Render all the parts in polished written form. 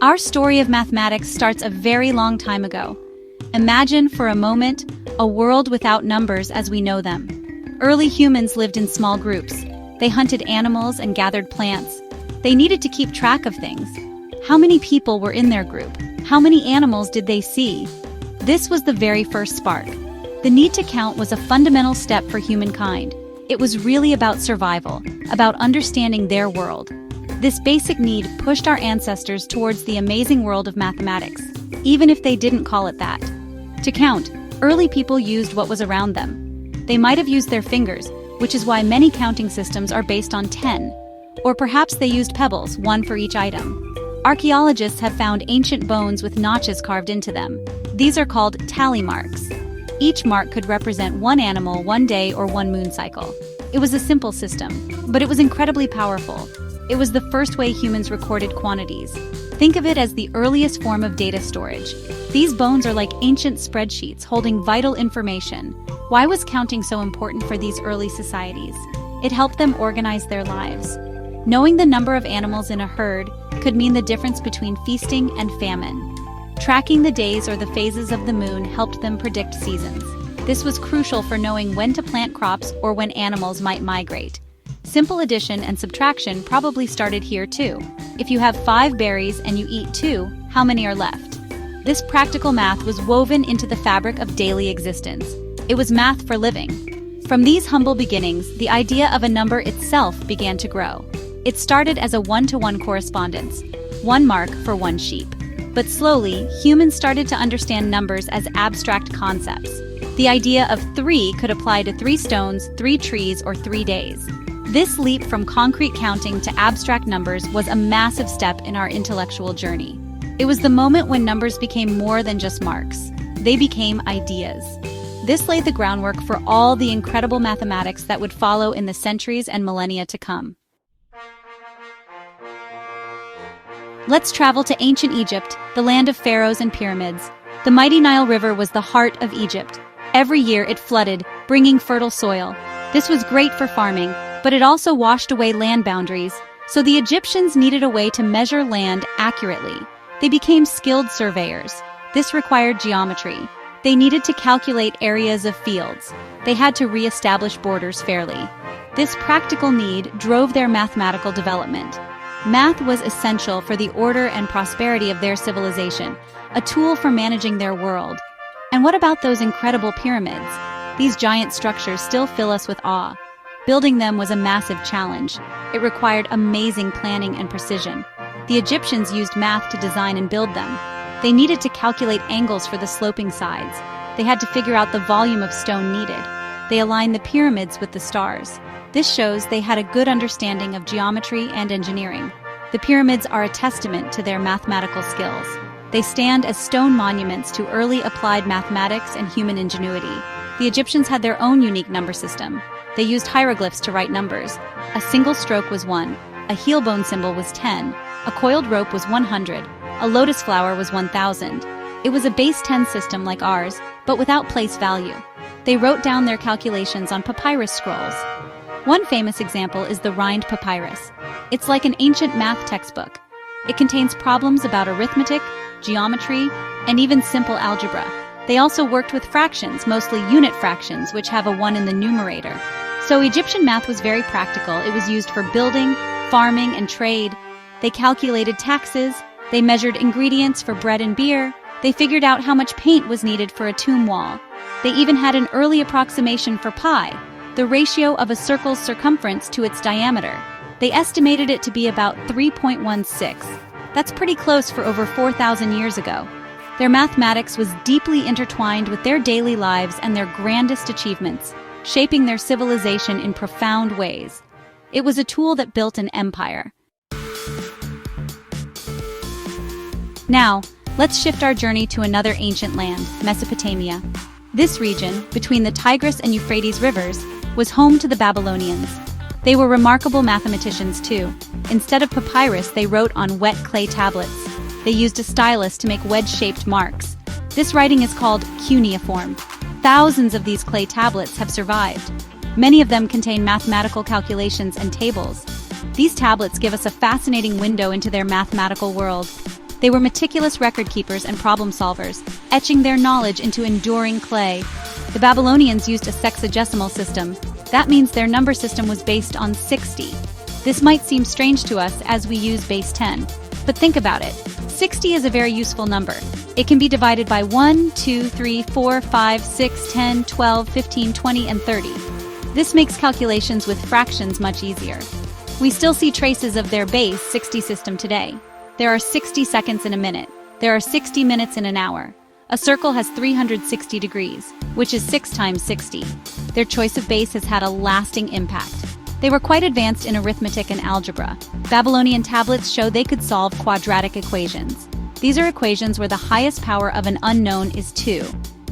Our story of mathematics starts a very long time ago. Imagine for a moment a world without numbers as we know them. Early humans lived in small groups. They hunted animals and gathered plants. They needed to keep track of things. How many people were in their group? How many animals did they see? This was the very first spark. The need to count was a fundamental step for humankind. It was really about survival, about understanding their world. This basic need pushed our ancestors towards the amazing world of mathematics, even if they didn't call it that. To count, early people used what was around them. They might have used their fingers, which is why many counting systems are based on 10. Or perhaps they used pebbles, one for each item. Archaeologists have found ancient bones with notches carved into them. These are called tally marks. Each mark could represent one animal, one day, or one moon cycle. It was a simple system, but it was incredibly powerful. It was the first way humans recorded quantities. Think of it as the earliest form of data storage. These bones are like ancient spreadsheets holding vital information. Why was counting so important for these early societies? It helped them organize their lives. Knowing the number of animals in a herd could mean the difference between feasting and famine. Tracking the days or the phases of the moon helped them predict seasons. This was crucial for knowing when to plant crops or when animals might migrate. Simple addition and subtraction probably started here too. If you have 5 berries and you eat 2, how many are left? This practical math was woven into the fabric of daily existence. It was math for living. From these humble beginnings, the idea of a number itself began to grow. It started as a one-to-one correspondence, 1 mark for 1 sheep. But slowly, humans started to understand numbers as abstract concepts. The idea of 3 could apply to 3 stones, 3 trees, or 3 days. This leap from concrete counting to abstract numbers was a massive step in our intellectual journey. It was the moment when numbers became more than just marks. They became ideas. This laid the groundwork for all the incredible mathematics that would follow in the centuries and millennia to come. Let's travel to ancient Egypt, the land of pharaohs and pyramids. The mighty Nile River was the heart of Egypt. Every year it flooded, bringing fertile soil. This was great for farming, but it also washed away land boundaries, so the Egyptians needed a way to measure land accurately. They became skilled surveyors. This required geometry. They needed to calculate areas of fields. They had to re-establish borders fairly. This practical need drove their mathematical development. Math was essential for the order and prosperity of their civilization, a tool for managing their world. And what about those incredible pyramids? These giant structures still fill us with awe. Building them was a massive challenge. It required amazing planning and precision. The Egyptians used math to design and build them. They needed to calculate angles for the sloping sides. They had to figure out the volume of stone needed. They aligned the pyramids with the stars. This shows they had a good understanding of geometry and engineering. The pyramids are a testament to their mathematical skills. They stand as stone monuments to early applied mathematics and human ingenuity. The Egyptians had their own unique number system. They used hieroglyphs to write numbers. A single stroke was 1, a heel bone symbol was 10, a coiled rope was 100, a lotus flower was 1000. It was a base 10 system like ours, but without place value. They wrote down their calculations on papyrus scrolls. One famous example is the Rind papyrus. It's like an ancient math textbook. It contains problems about arithmetic, geometry, and even simple algebra. They also worked with fractions, mostly unit fractions, which have a 1 in the numerator. So Egyptian math was very practical. It was used for building, farming, and trade. They calculated taxes. They measured ingredients for bread and beer. They figured out how much paint was needed for a tomb wall. They even had an early approximation for pi, the ratio of a circle's circumference to its diameter. They estimated it to be about 3.16. That's pretty close for over 4,000 years ago. Their mathematics was deeply intertwined with their daily lives and their grandest achievements, shaping their civilization in profound ways. It was a tool that built an empire. Now, let's shift our journey to another ancient land, Mesopotamia. This region, between the Tigris and Euphrates rivers, was home to the Babylonians. They were remarkable mathematicians too. Instead of papyrus, they wrote on wet clay tablets. They used a stylus to make wedge-shaped marks. This writing is called cuneiform. Thousands of these clay tablets have survived. Many of them contain mathematical calculations and tables. These tablets give us a fascinating window into their mathematical world. They were meticulous record keepers and problem solvers, etching their knowledge into enduring clay. The Babylonians used a sexagesimal system. That means their number system was based on 60. This might seem strange to us as we use base 10, but think about it. 60 is a very useful number. It can be divided by 1, 2, 3, 4, 5, 6, 10, 12, 15, 20, and 30. This makes calculations with fractions much easier. We still see traces of their base 60 system today. There are 60 seconds in a minute. There are 60 minutes in an hour. A circle has 360 degrees, which is 6 times 60. Their choice of base has had a lasting impact. They were quite advanced in arithmetic and algebra. Babylonian tablets show they could solve quadratic equations. These are equations where the highest power of an unknown is 2.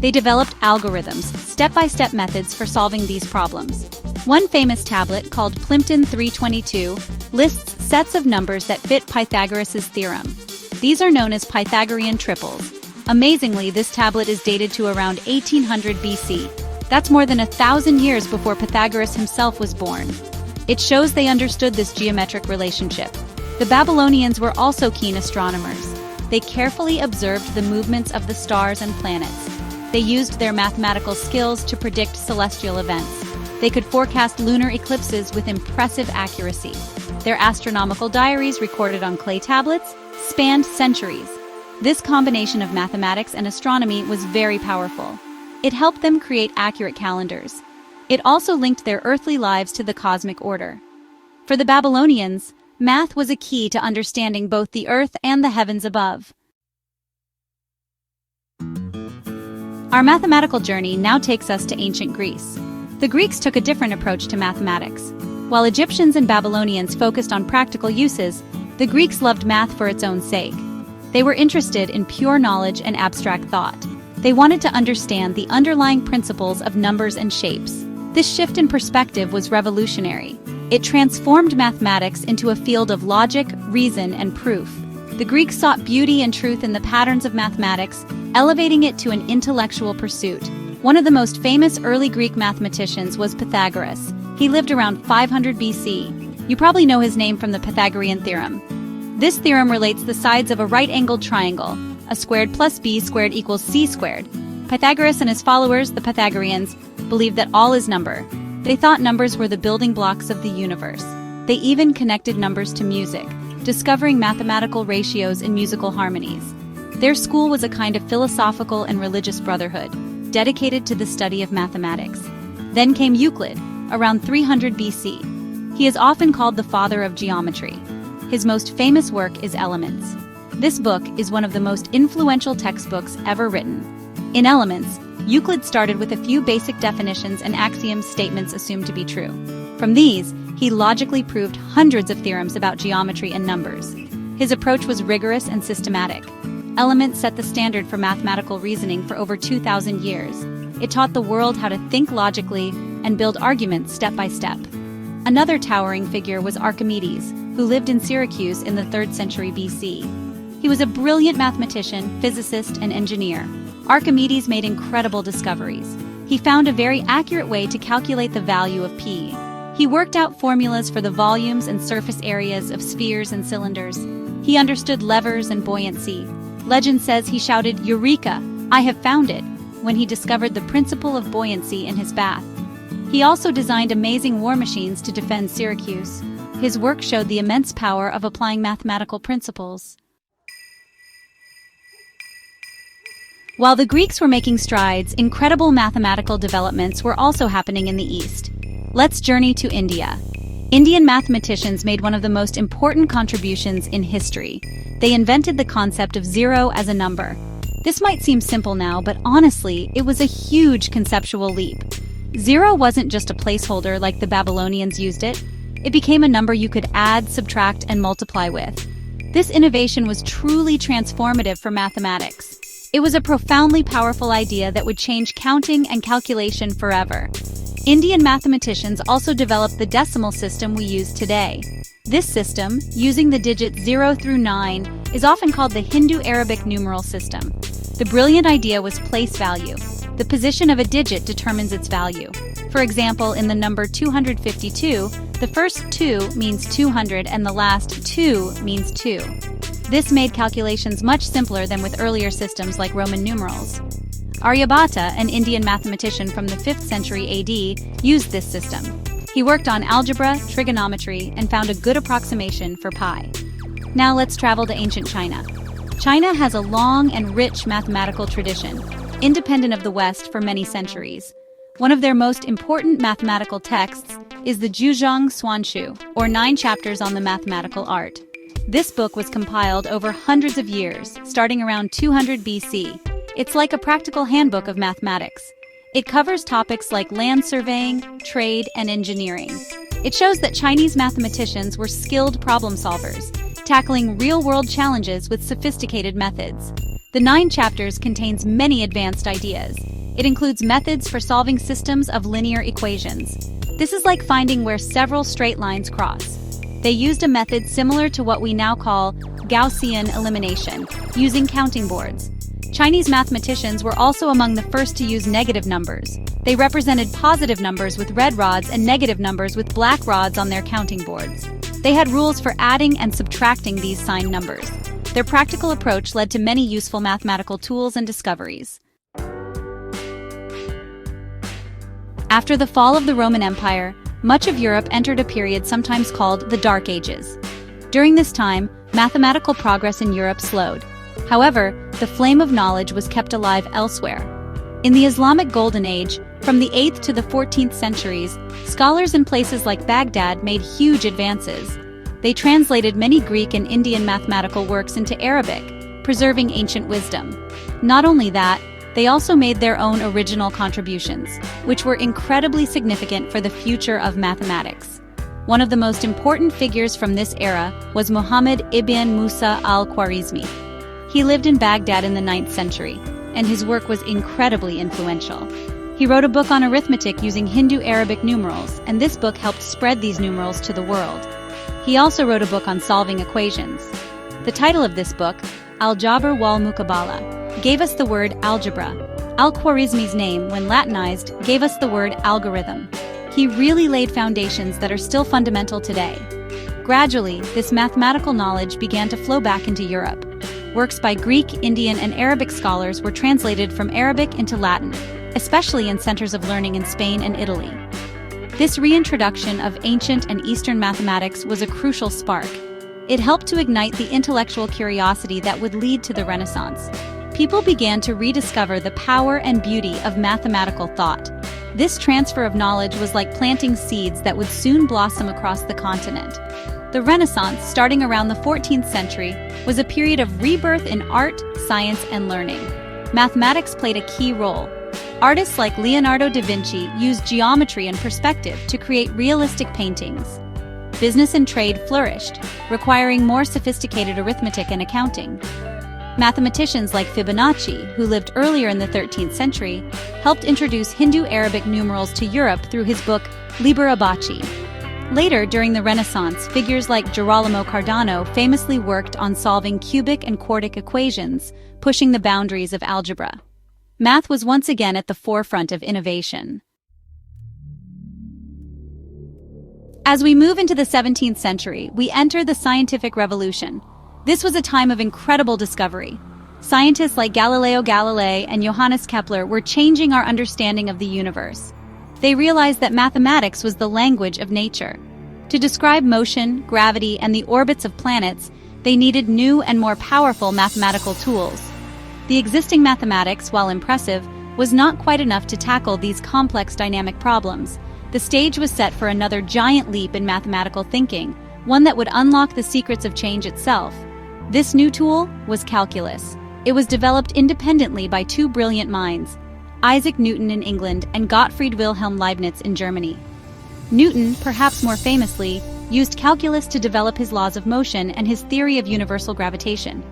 They developed algorithms, step-by-step methods for solving these problems. One famous tablet, called Plimpton 322, lists sets of numbers that fit Pythagoras' theorem. These are known as Pythagorean triples. Amazingly, this tablet is dated to around 1800 BC. That's more than 1,000 years before Pythagoras himself was born. It shows they understood this geometric relationship. The Babylonians were also keen astronomers. They carefully observed the movements of the stars and planets. They used their mathematical skills to predict celestial events. They could forecast lunar eclipses with impressive accuracy. Their astronomical diaries, recorded on clay tablets, spanned centuries. This combination of mathematics and astronomy was very powerful. It helped them create accurate calendars. It also linked their earthly lives to the cosmic order. For the Babylonians, math was a key to understanding both the earth and the heavens above. Our mathematical journey now takes us to ancient Greece. The Greeks took a different approach to mathematics. While Egyptians and Babylonians focused on practical uses, the Greeks loved math for its own sake. They were interested in pure knowledge and abstract thought. They wanted to understand the underlying principles of numbers and shapes. This shift in perspective was revolutionary. It transformed mathematics into a field of logic, reason, and proof. The Greeks sought beauty and truth in the patterns of mathematics, elevating it to an intellectual pursuit. One of the most famous early Greek mathematicians was Pythagoras. He lived around 500 BC. You probably know his name from the Pythagorean theorem. This theorem relates the sides of a right-angled triangle. A squared plus b squared equals c squared. Pythagoras and his followers, the Pythagoreans, believed that all is number. They thought numbers were the building blocks of the universe. They even connected numbers to music, discovering mathematical ratios and musical harmonies. Their school was a kind of philosophical and religious brotherhood, dedicated to the study of mathematics. Then came Euclid, around 300 BC. He is often called the father of geometry. His most famous work is Elements. This book is one of the most influential textbooks ever written. In Elements, Euclid started with a few basic definitions and axioms statements assumed to be true. From these, he logically proved hundreds of theorems about geometry and numbers. His approach was rigorous and systematic. Elements set the standard for mathematical reasoning for over 2,000 years. It taught the world how to think logically and build arguments step by step. Another towering figure was Archimedes, who lived in Syracuse in the 3rd century BC. He was a brilliant mathematician, physicist, and engineer. Archimedes made incredible discoveries. He found a very accurate way to calculate the value of p. He worked out formulas for the volumes and surface areas of spheres and cylinders. He understood levers and buoyancy. Legend says he shouted, "Eureka! I have found it!" when he discovered the principle of buoyancy in his bath. He also designed amazing war machines to defend Syracuse. His work showed the immense power of applying mathematical principles. While the Greeks were making strides, incredible mathematical developments were also happening in the East. Let's journey to India. Indian mathematicians made one of the most important contributions in history. They invented the concept of zero as a number. This might seem simple now, but honestly, it was a huge conceptual leap. Zero wasn't just a placeholder like the Babylonians used it. It became a number you could add, subtract, and multiply with. This innovation was truly transformative for mathematics. It was a profoundly powerful idea that would change counting and calculation forever. Indian mathematicians also developed the decimal system we use today. This system, using the digits 0 through 9, is often called the Hindu-Arabic numeral system. The brilliant idea was place value. The position of a digit determines its value. For example, in the number 252, the first 2 means 200 and the last 2 means 2. This made calculations much simpler than with earlier systems like Roman numerals. Aryabhata, an Indian mathematician from the 5th century AD, used this system. He worked on algebra, trigonometry, and found a good approximation for pi. Now let's travel to ancient China. China has a long and rich mathematical tradition, independent of the West for many centuries. One of their most important mathematical texts is the Zhuzhong Suanshu, or 9 chapters on the mathematical art. This book was compiled over hundreds of years, starting around 200 BC. It's like a practical handbook of mathematics. It covers topics like land surveying, trade, and engineering. It shows that Chinese mathematicians were skilled problem solvers, tackling real-world challenges with sophisticated methods. The 9 chapters contains many advanced ideas. It includes methods for solving systems of linear equations. This is like finding where several straight lines cross. They used a method similar to what we now call Gaussian elimination, using counting boards. Chinese mathematicians were also among the first to use negative numbers. They represented positive numbers with red rods and negative numbers with black rods on their counting boards. They had rules for adding and subtracting these signed numbers. Their practical approach led to many useful mathematical tools and discoveries. After the fall of the Roman Empire, much of Europe entered a period sometimes called the Dark Ages. During this time, mathematical progress in Europe slowed. However, the flame of knowledge was kept alive elsewhere. In the Islamic Golden Age, from the 8th to the 14th centuries, scholars in places like Baghdad made huge advances. They translated many Greek and Indian mathematical works into Arabic, preserving ancient wisdom. Not only that, they also made their own original contributions, which were incredibly significant for the future of mathematics. One of the most important figures from this era was Muhammad ibn Musa al-Khwarizmi. He lived in Baghdad in the 9th century, and his work was incredibly influential. He wrote a book on arithmetic using Hindu-Arabic numerals, and this book helped spread these numerals to the world. He also wrote a book on solving equations. The title of this book, Al-Jabr wal Muqabala, gave us the word algebra. Al-Khwarizmi's name, when Latinized, gave us the word algorithm. He really laid foundations that are still fundamental today. Gradually, this mathematical knowledge began to flow back into Europe. Works by Greek, Indian, and Arabic scholars were translated from Arabic into Latin, especially in centers of learning in Spain and Italy. This reintroduction of ancient and Eastern mathematics was a crucial spark. It helped to ignite the intellectual curiosity that would lead to the Renaissance. People began to rediscover the power and beauty of mathematical thought. This transfer of knowledge was like planting seeds that would soon blossom across the continent. The Renaissance, starting around the 14th century, was a period of rebirth in art, science, and learning. Mathematics played a key role. Artists like Leonardo da Vinci used geometry and perspective to create realistic paintings. Business and trade flourished, requiring more sophisticated arithmetic and accounting. Mathematicians like Fibonacci, who lived earlier in the 13th century, helped introduce Hindu-Arabic numerals to Europe through his book Liber Abaci. Later, during the Renaissance, figures like Girolamo Cardano famously worked on solving cubic and quartic equations, pushing the boundaries of algebra. Math was once again at the forefront of innovation. As we move into the 17th century, we enter the scientific revolution. This was a time of incredible discovery. Scientists like Galileo Galilei and Johannes Kepler were changing our understanding of the universe. They realized that mathematics was the language of nature. To describe motion, gravity, and the orbits of planets, they needed new and more powerful mathematical tools. The existing mathematics, while impressive, was not quite enough to tackle these complex dynamic problems. The stage was set for another giant leap in mathematical thinking, one that would unlock the secrets of change itself. This new tool was calculus. It was developed independently by 2 brilliant minds, Isaac Newton in England and Gottfried Wilhelm Leibniz in Germany. Newton, perhaps more famously, used calculus to develop his laws of motion and his theory of universal gravitation.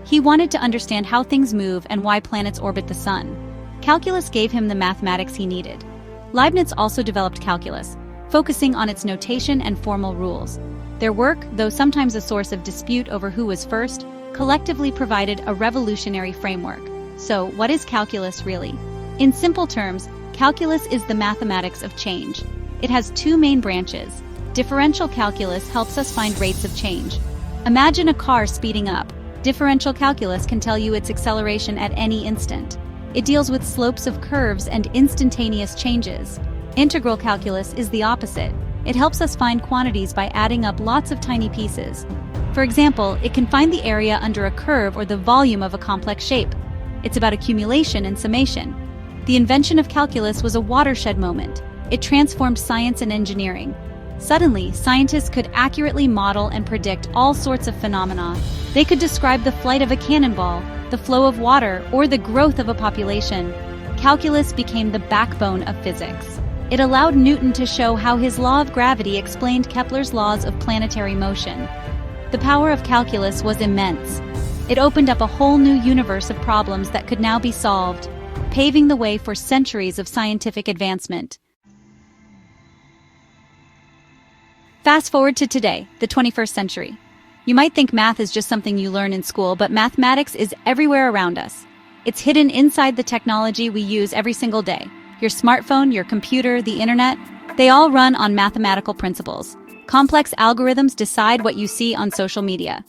He wanted to understand how things move and why planets orbit the sun. Calculus gave him the mathematics he needed. Leibniz also developed calculus, focusing on its notation and formal rules. Their work, though sometimes a source of dispute over who was first, collectively provided a revolutionary framework. So, what is calculus really? In simple terms, calculus is the mathematics of change. It has 2 main branches. Differential calculus helps us find rates of change. Imagine a car speeding up. Differential calculus can tell you its acceleration at any instant. It deals with slopes of curves and instantaneous changes. Integral calculus is the opposite. It helps us find quantities by adding up lots of tiny pieces. For example, it can find the area under a curve or the volume of a complex shape. It's about accumulation and summation. The invention of calculus was a watershed moment. It transformed science and engineering. Suddenly, scientists could accurately model and predict all sorts of phenomena. They could describe the flight of a cannonball, the flow of water, or the growth of a population. Calculus became the backbone of physics. It allowed Newton to show how his law of gravity explained Kepler's laws of planetary motion. The power of calculus was immense. It opened up a whole new universe of problems that could now be solved, paving the way for centuries of scientific advancement. Fast forward to today, the 21st century. You might think math is just something you learn in school, but mathematics is everywhere around us. It's hidden inside the technology we use every single day. Your smartphone, your computer, the internet, they all run on mathematical principles. Complex algorithms decide what you see on social media.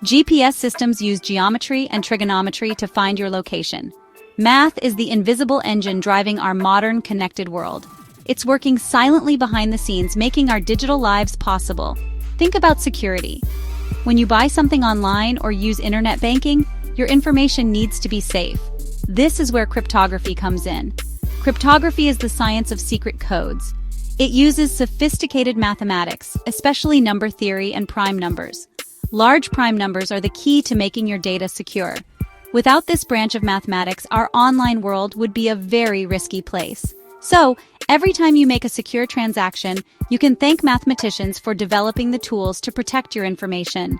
GPS systems use geometry and trigonometry to find your location. Math is the invisible engine driving our modern, connected world. It's working silently behind the scenes, making our digital lives possible. Think about security. When you buy something online or use internet banking, your information needs to be safe. This is where cryptography comes in. Cryptography is the science of secret codes. It uses sophisticated mathematics, especially number theory and prime numbers. Large prime numbers are the key to making your data secure. Without this branch of mathematics, our online world would be a very risky place. So, every time you make a secure transaction, you can thank mathematicians for developing the tools to protect your information.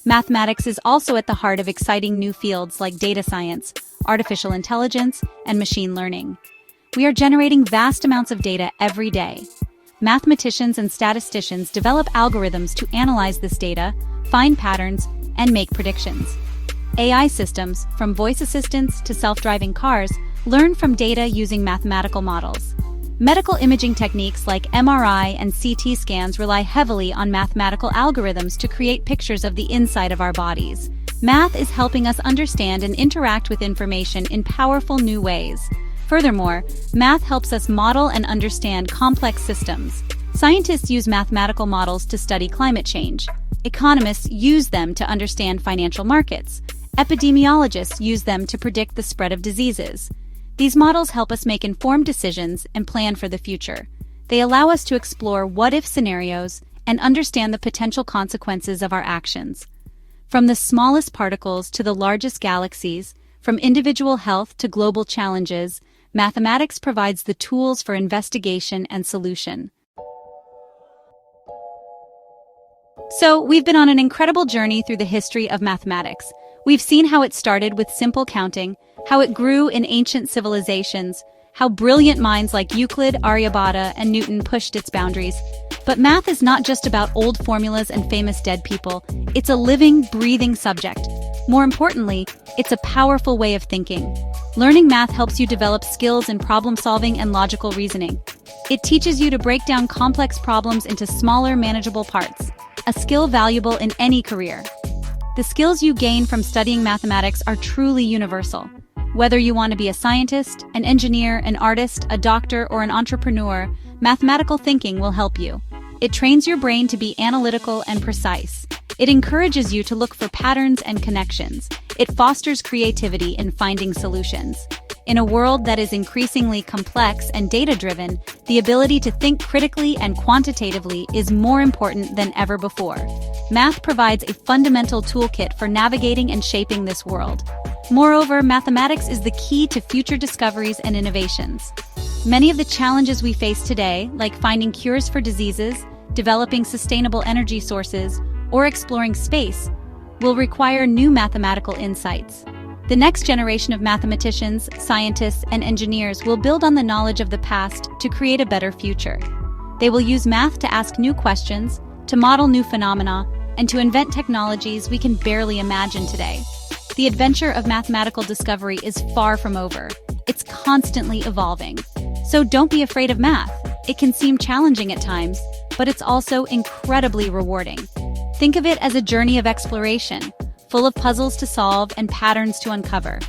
Mathematics is also at the heart of exciting new fields like data science, artificial intelligence, and machine learning. We are generating vast amounts of data every day. Mathematicians and statisticians develop algorithms to analyze this data, find patterns, and make predictions. AI systems, from voice assistants to self-driving cars, learn from data using mathematical models. Medical imaging techniques like MRI and CT scans rely heavily on mathematical algorithms to create pictures of the inside of our bodies. Math is helping us understand and interact with information in powerful new ways. Furthermore, math helps us model and understand complex systems. Scientists use mathematical models to study climate change. Economists use them to understand financial markets. Epidemiologists use them to predict the spread of diseases. These models help us make informed decisions and plan for the future. They allow us to explore what-if scenarios and understand the potential consequences of our actions. From the smallest particles to the largest galaxies, from individual health to global challenges, mathematics provides the tools for investigation and solution. So, we've been on an incredible journey through the history of mathematics. We've seen how it started with simple counting, how it grew in ancient civilizations, how brilliant minds like Euclid, Aryabhata, and Newton pushed its boundaries. But math is not just about old formulas and famous dead people. It's a living, breathing subject. More importantly, it's a powerful way of thinking. Learning math helps you develop skills in problem-solving and logical reasoning. It teaches you to break down complex problems into smaller, manageable parts, a skill valuable in any career. The skills you gain from studying mathematics are truly universal. Whether you want to be a scientist, an engineer, an artist, a doctor, or an entrepreneur, mathematical thinking will help you. It trains your brain to be analytical and precise. It encourages you to look for patterns and connections. It fosters creativity in finding solutions. In a world that is increasingly complex and data-driven, the ability to think critically and quantitatively is more important than ever before. Math provides a fundamental toolkit for navigating and shaping this world. Moreover, mathematics is the key to future discoveries and innovations. Many of the challenges we face today, like finding cures for diseases, developing sustainable energy sources, or exploring space, will require new mathematical insights. The next generation of mathematicians, scientists, and engineers will build on the knowledge of the past to create a better future. They will use math to ask new questions, to model new phenomena, and to invent technologies we can barely imagine today. The adventure of mathematical discovery is far from over. It's constantly evolving. So don't be afraid of math. It can seem challenging at times, but it's also incredibly rewarding. Think of it as a journey of exploration, full of puzzles to solve and patterns to uncover.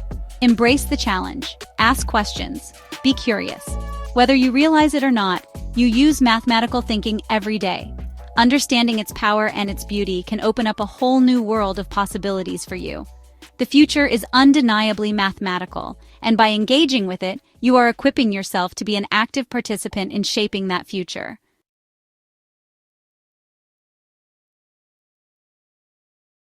Embrace the challenge. Ask questions. Be curious. Whether you realize it or not, you use mathematical thinking every day. Understanding its power and its beauty can open up a whole new world of possibilities for you. The future is undeniably mathematical, and by engaging with it, you are equipping yourself to be an active participant in shaping that future.